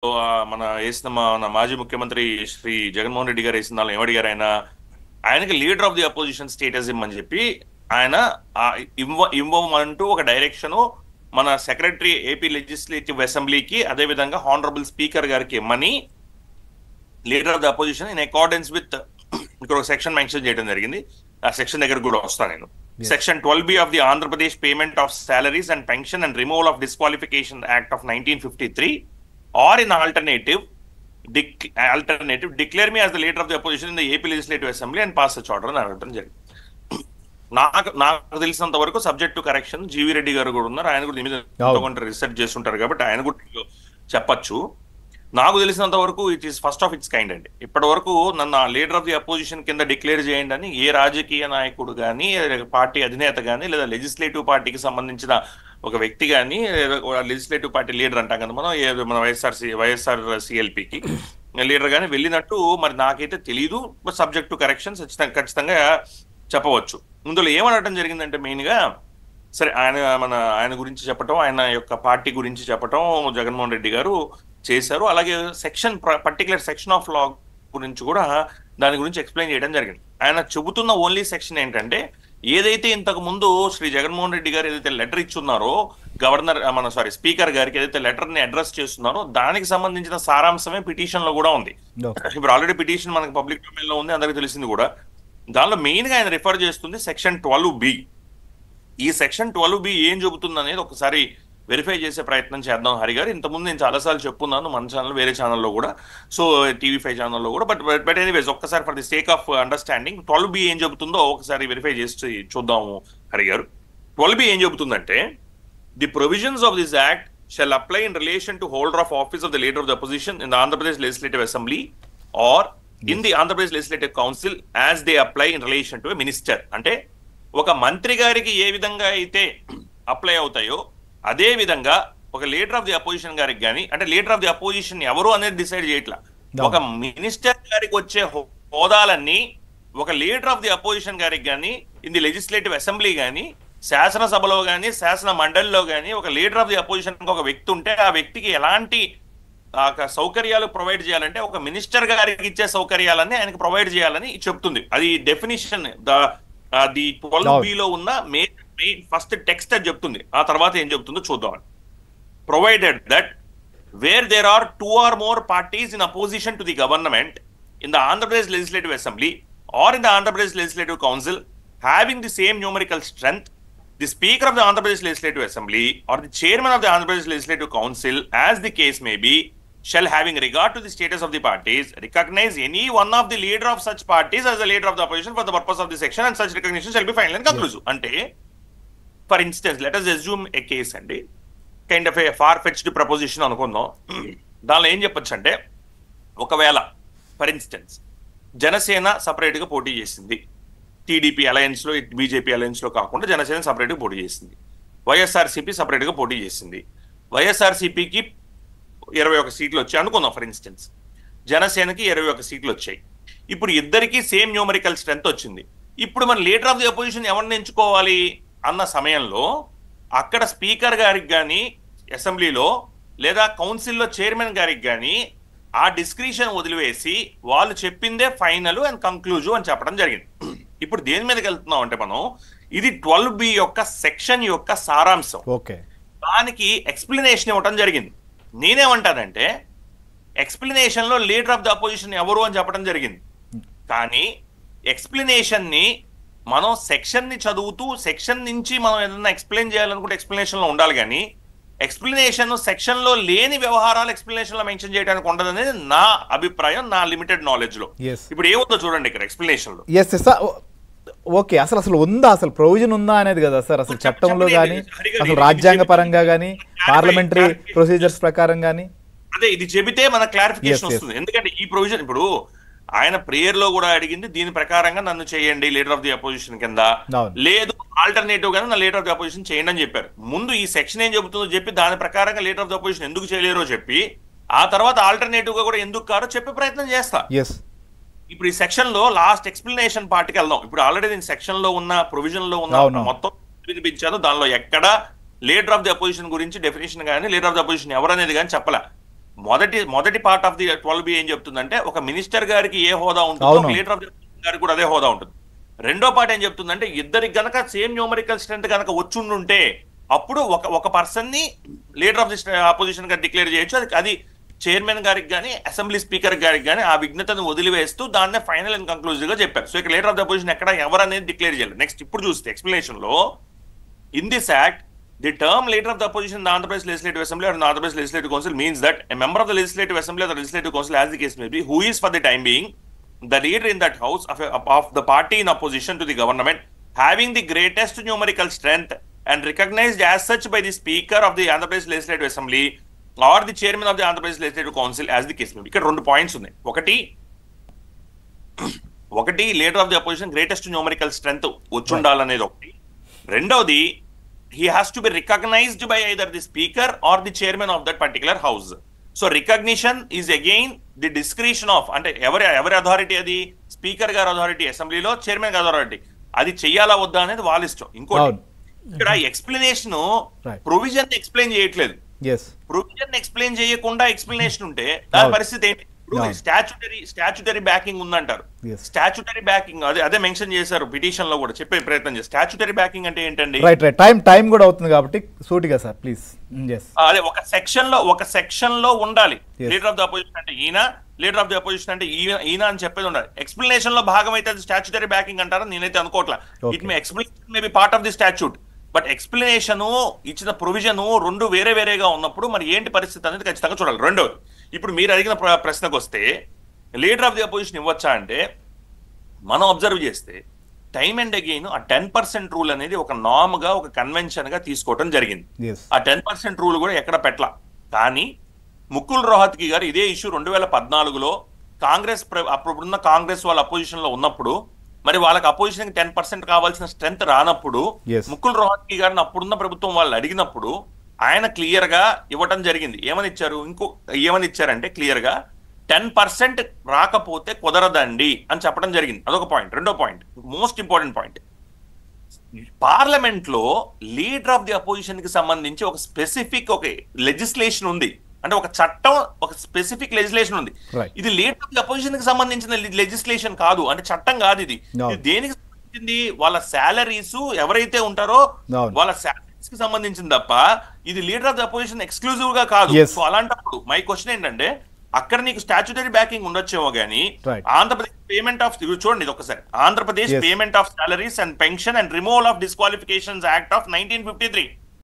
మన వేసిన మన మాజీ ముఖ్యమంత్రి శ్రీ జగన్మోహన్ రెడ్డి గారు వేసిన దానిలో ఏమడిగారు ఆయనకి leader of the opposition status ఇమ్మని చెప్పి ఆయన ఇవ్వమంటూ ఒక డైరెక్షన్ మన సెక్రటరీ ఏపీ లెజిస్లేటివ్ అసెంబ్లీకి అదే విధంగా హానరబుల్ స్పీకర్ గారికి ఇమ్మని leader of the opposition in accordance with ఇక్కడ ఒక సెక్షన్ మెన్షన్ చేయడం జరిగింది. ఆ సెక్షన్ దగ్గర కూడా వస్తాను నేను. Section 12B of the Andhra Pradesh payment of salaries and pension and removal of disqualification act of 1953 or in alternative declare me as the leader of the opposition in the AP Legislative Assembly and pass such order అని అడగడం జరిగింది. నాకు తెలిసినంత వరకు subject to correction GV Reddy గారు కూడా ఉన్నారు. ఆయన కూడా దీని మీద రీసెర్చ్ చేస్తుంటారు కాబట్టి ఆయన కూడా చెప్పచ్చు. నాకు తెలిసినంత వరకు it is first of it's kind అండి. ఇప్పటి వరకు నన్ను లీడర్ ఆఫ్ ది అపోజిషన్ కింద డిక్లేర్ చేయండి అని ఏ రాజకీయ నాయకుడు కానీ పార్టీ అధినేత కానీ లేదా లెజిస్లేటివ్ పార్టీకి సంబంధించిన ఒక వ్యక్తి కానీ లెజిస్లేటివ్ పార్టీ లీడర్ అంటాం కదా మన వైఎస్ఆర్ సిఎల్పికి లీడర్ కానీ వెళ్ళినట్టు మరి నాకైతే తెలీదు. సబ్జెక్ట్ టు కరెక్షన్స్ ఖచ్చితంగా చెప్పవచ్చు. ఇందులో ఏమనడం జరిగిందంటే మెయిన్ గా సరే ఆయన గురించి చెప్పటం, ఆయన యొక్క పార్టీ గురించి చెప్పటం జగన్మోహన్ రెడ్డి గారు చేశారు. అలాగే పర్టికులర్ సెక్షన్ ఆఫ్ లా గురించి కూడా దాని గురించి ఎక్స్ప్లెయిన్ చేయడం జరిగింది. ఆయన చెబుతున్న ఓన్లీ సెక్షన్ ఏంటంటే ఏదైతే ఇంతకు ముందు శ్రీ జగన్మోహన్ రెడ్డి గారు ఏదైతే లెటర్ ఇచ్చున్నారో స్పీకర్ గారికి ఏదైతే లెటర్ ని అడ్రస్ చేస్తున్నారో దానికి సంబంధించిన సారాంశమే పిటిషన్ లో కూడా ఉంది. ఇప్పుడు ఆల్రెడీ పిటిషన్ మనకి పబ్లిక్ డొమైన్ లో ఉంది, అందరికి తెలిసింది కూడా. దానిలో మెయిన్ గా ఆయన రిఫర్ చేస్తుంది సెక్షన్ 12B. ఈ సెక్షన్ 12B ఏం చెబుతుంది అనేది ఒకసారి వెరిఫై చేసే ప్రయత్నం చేద్దాం. హరి గారు ఇంతకుముందు నేను చాలాసార్లు చెప్పుకున్నాను మన ఛానల్, వేరే ఛానల్లో కూడా, సో TV5 ఛానల్లో కూడా. బట్ ఎనీవేస్ ఒక్కసారి for the sake of understanding 12B ఏం చెబుతుందో ఒకసారి వెరిఫై చేసి చూద్దాము. హరి గారు 12B ఏం చెబుతుందంటే the provisions of this act shall apply in relation to holder of office of the leader of the opposition in the Andhra Pradesh legislative assembly or in the Andhra Pradesh legislative council as they apply in relation to a minister. అంటే ఒక మంత్రి గారికి ఏ విధంగా అయితే apply అవుతాయో అదే విధంగా ఒక లీడర్ ఆఫ్ ది అపోజిషన్ గారికి కానీ, అంటే లీడర్ ఆఫ్ ది అపోజిషన్ ఎవరు అనేది డిసైడ్ చేయట్లా, ఒక మినిస్టర్ గారికి వచ్చే హోదాలన్నీ ఒక లీడర్ ఆఫ్ ది అపోజిషన్ గారికి కానీ, ఇన్ ది లెజిస్లేటివ్ అసెంబ్లీ కానీ, శాసనసభలో కానీ, శాసన మండలిలో కానీ ఒక లీడర్ ఆఫ్ ది అపోజిషన్ ఒక వ్యక్తి ఉంటే ఆ వ్యక్తికి ఎలాంటి సౌకర్యాలు ప్రొవైడ్ చేయాలంటే ఒక మినిస్టర్ గారికి ఇచ్చే సౌకర్యాలన్నీ ఆయనకు ప్రొవైడ్ చేయాలని చెప్తుంది. అది డెఫినిషన్ ది 12B లో ఉన్న ఫస్ట్ టెక్స్ట్ అది చెప్తుంది. ఆ తర్వాత ఏం చెప్తుందో చూద్దాం. Provided that where there are 2 or more parties in opposition to the government in the Andhra Pradesh Legislative Assembly or in the Andhra Pradesh Legislative Council having the same numerical strength, the Speaker of the Andhra Pradesh Legislative Assembly or the Chairman of the Andhra Pradesh Legislative Council, as the case may be, shall, having regard to the status of the parties, recognize any one of the leader of such parties as the leader of the opposition for the purpose of the section, and such recognition shall be final and conclusive. Ante, for instance, let us assume a case and kind of a far-fetched proposition అనుకుందాం. దానిలో ఏం చెప్పొచ్చు అంటే ఒకవేళ for instance Janasena separate గా పోటీ చేసింది, TDP alliance లో బీజేపీ అలయన్స్ లో కాకుండా జనసేన సపరేట్ గా పోటీ చేసింది, వైఎస్ఆర్సీపీ సపరేట్ గా పోటీ చేసింది, వైఎస్ఆర్సీపీకి 21 సీట్లు వచ్చాయి అనుకుందాం ఫర్ ఇన్స్టెన్స్, జనసేనకి 21 సీట్లు వచ్చాయి. ఇప్పుడు ఇద్దరికి సేమ్ న్యూమరికల్ స్ట్రెంత్ వచ్చింది. ఇప్పుడు మన లీడర్ ఆఫ్ ది అపోజిషన్ ఎవరిని ఎంచుకోవాలి అన్న సమయంలో అక్కడ స్పీకర్ గారికి కానీ అసెంబ్లీలో లేదా కౌన్సిల్లో చైర్మన్ గారికి కానీ ఆ డిస్క్రిషన్ వదిలివేసి వాళ్ళు చెప్పిందే ఫైనల్ అండ్ కంక్లూజివ్ అని చెప్పడం జరిగింది. ఇప్పుడు దేని మీదకి వెళ్తున్నాం అంటే మనం ఇది 12B యొక్క సెక్షన్ యొక్క సారాంశం. దానికి ఎక్స్ప్లెనేషన్ ఇవ్వడం జరిగింది. నేనేమంటానంటే ఎక్స్ప్లెనేషన్ లో లీడర్ ఆఫ్ ద అపోజిషన్ ఎవరు అని చెప్పడం జరిగింది. కానీ ఎక్స్ప్లెనేషన్ ని మనం సెక్షన్ ని చదువుతూ సెక్షన్ నుంచి మనం ఏదైనా ఎక్స్ప్లెయిన్ చేయాలనుకుంటే ఎక్స్ప్లెనేషన్ లో ఉండాలి. కానీ ఎక్స్ప్లెనేషన్ సెక్షన్ లో లేని వ్యవహారాలు ఎక్స్ప్లెనేషన్ లో మెన్షన్ చేయడానికి ఉండదు అనేది నా అభిప్రాయం, నా లిమిటెడ్ నాలెడ్జ్ లో. ఇప్పుడు ఏముందో చూడండి ఇక్కడ ఎక్స్ప్లెనేషన్ లో. ఓకే, అసలు ఉందా, అసలు ప్రొవిజన్ ఉందా అనేది కదా సార్. అసలు చట్టంలో కానీ, అసలు రాజ్యాంగ పరంగా కానీ, పార్లమెంటరీ ప్రొసీజర్స్ ప్రకారం కానీ అదే ఇది చెబితే మన క్లారిఫికేషన్ వస్తుంది. ఎందుకంటే ఈ ప్రొవిజన్ ఇప్పుడు ఆయన ప్రేయర్ లో కూడా అడిగింది దీని ప్రకారంగా నన్ను చేయండి లీడర్ ఆఫ్ ది అపోజిషన్ కింద, లేదు ఆల్టర్నేటివ్ గానే నా లీడర్ ఆఫ్ ది అపోజిషన్ చేయండి అని చెప్పారు. ముందు ఈ సెక్షన్ ఏం చెబుతుందో చెప్పి దాని ప్రకారంగా లీడర్ ఆఫ్ ది అపోజిషన్ ఎందుకు చేయలేరో చెప్పి ఆ తర్వాత ఆల్టర్నేటివ్ గా కూడా ఎందుకు కారో చెప్పే ప్రయత్నం చేస్తా. ఇప్పుడు ఈ సెక్షన్ లో లాస్ట్ ఎక్స్ప్లెనేషన్ పార్ట్కి వెళ్దాం. ఇప్పుడు ఆల్రెడీ నేను సెక్షన్ లో ఉన్న ప్రొవిజన్ లో ఉన్న మొత్తం వినిపించాను. దానిలో ఎక్కడ లీడర్ ఆఫ్ ది అపోజిషన్ గురించి డెఫినేషన్ కానీ లీడర్ ఆఫ్ ది అపోజిషన్ ఎవరనేది కానీ చెప్పలే. మొదటి పార్ట్ ఆఫ్ ది 12B ఏం చెప్తుందంటే ఒక మినిస్టర్ గారికి ఏ హోదా ఉంటుందో ఒక లీడర్ ఆఫ్ ది గారికి కూడా అదే హోదా ఉంటుంది. రెండో పార్ట్ ఏం చెప్తుందంటే ఇద్దరికి గనక సేమ్ న్యూమరికల్ స్ట్రెంత్ కనుక వచ్చుండుంటే అప్పుడు ఒక పర్సన్ ని లీడర్ ఆఫ్ ది అపోజిషన్ గా డిక్లేర్ చేయొచ్చు. అది చైర్మన్ గారికి కానీ అసెంబ్లీ స్పీకర్ గారికి కానీ ఆ విఘ్నతను వదిలివేస్తూ దాన్నే ఫైనల్ అండ్ కంక్లూజివ్ గా చెప్పారు. సో ఇక్కడ లీడర్ ఆఫ్ ది అపోజిషన్ ఎక్కడ ఎవరనేది డిక్లేర్ చేయాలి. నెక్స్ట్ ఇప్పుడు చూస్తే ఎక్స్ప్లెనేషన్ లో in this act the term leader of the opposition in the Andhra Pradesh Legislative Assembly or in the Andhra Pradesh Legislative Council means that a member of the Legislative Assembly or the Legislative Council, as the case may be, who is for the time being the leader in that house of the party in opposition to the government, having the greatest numerical strength and recognized as such by the Speaker of the Andhra Pradesh Legislative Assembly or the Chairman of the Andhra Pradesh Legislative Council, as the case may be. ఇక్కడ రెండు points ఉన్నాయి. ఒకటి leader of the opposition greatest numerical strength వచ్చుండాలనేది ఒకటి. రెండవది he has to be recognized by either the speaker or the chairman of that particular house. So recognition is again the discretion of, అంటే ఎవరి authority, అది speaker గారి authority, అసెంబ్లీలో chairman గారి authority, అది చెయ్యాలా వద్దా అనేది వాళ్ళ ఇష్టం. ఇంకోటి ఇక్కడ ఎక్స్ప్లెనేషన్ ప్రొవిజన్ ఎక్స్ప్లెయిన్ చేయట్లేదు. ప్రొవిజన్ ఎక్స్ప్లెయిన్ చేయకుండా ఎక్స్ప్లెనేషన్ ఉంటే దాని పరిస్థితి ఏంటి? స్టాచ్యుటరీ బ్యాకింగ్ ఉందంటారు. స్టాచ్యుటరీ బ్యాకింగ్ అదే మెన్షన్ చేశారు పిటిషన్ లో కూడా చెప్పే ప్రయత్నం చేస్తారు. స్టాచ్యుటరీ బ్యాకింగ్ అంటే ఏంటండి? టైం కూడా అవుతుంది కాబట్టి సూటిగా సార్ ప్లీజ్. అదే ఒక సెక్షన్ లో ఉండాలి. లీడర్ ఆఫ్ ది అపోజిషన్ అంటే ఈయన, లీడర్ ఆఫ్ ది అపోజిషన్ అంటే ఈయన అని చెప్పేది ఉండాలి. ఎక్స్ప్లెనేషన్ లో భాగం అయితే అది స్టాచ్యుటరీ బ్యాకింగ్ అంటారా? నేనైతే అనుకోవట్లా. It may explanation may be part of the statute, but explanation ఇచ్చిన ప్రొవిజన్ రెండు వేరేగా ఉన్నప్పుడు మరి ఏంటి పరిస్థితి అనేది ఖచ్చితంగా చూడాలి. రెండోది, ఇప్పుడు మీరు అడిగిన ప్రశ్నకు వస్తే లీడర్ ఆఫ్ ది అపోజిషన్ ఇవ్వచ్చా అంటే మనం అబ్జర్వ్ చేస్తే టైమ్ అండ్ అగైన్ ఆ 10% రూల్ అనేది ఒక నార్మ్ గా, ఒక కన్వెన్షన్ గా తీసుకోవడం జరిగింది. ఆ 10% రూల్ కూడా ఎక్కడ పెట్టలా. కానీ ముకుల్ రోహత్గి గారు ఇదే ఇష్యూ 2014లో కాంగ్రెస్ అప్పుడున్న కాంగ్రెస్ వాళ్ళ అపోజిషన్ లో ఉన్నప్పుడు, మరి వాళ్ళకి అపోజిషన్ 10% కావాల్సిన స్ట్రెంత్ రానప్పుడు ముకుల్ రోహత్గి గారిని అప్పుడున్న ప్రభుత్వం వాళ్ళు అడిగినప్పుడు ఆయన క్లియర్ గా ఇవ్వటం జరిగింది. ఏమని ఇచ్చారంటే క్లియర్ గా 10% రాకపోతే కుదరదండి అని చెప్పడం జరిగింది. అదొక పాయింట్. రెండో point, most important point, parliament లో లీడర్ ఆఫ్ ది అపోజిషన్ కి సంబంధించి ఒక స్పెసిఫిక్ ఒక లెజిస్లేషన్ ఉంది. అంటే ఒక చట్టం, ఒక స్పెసిఫిక్ లెజిస్లేషన్ ఉంది. ఇది లీడర్ ఆఫ్ ది అపోజిషన్ కి సంబంధించిన లెజిస్లేషన్ కాదు, అంటే చట్టం కాదు. ఇది దేనికి సంబంధించింది? వాళ్ళ శాలరీస్ ఎవరైతే ఉంటారో వాళ్ళ శాలరీస్ కి సంబంధించింది తప్ప ఇది leader of the opposition exclusive గా కాదు. సో అలాంటప్పుడు మై క్వశ్చన్ ఏంటంటే అక్కడ నీకు స్టాచ్యుటరీ బ్యాకింగ్ ఉండొచ్చేమో కానీ ఆంధ్రప్రదేశ్ పేమెంట్ ఆఫ్, చూడండి ఇది ఒకసారి, Andhra Pradesh payment of salaries and pension and removal of disqualifications act of 1953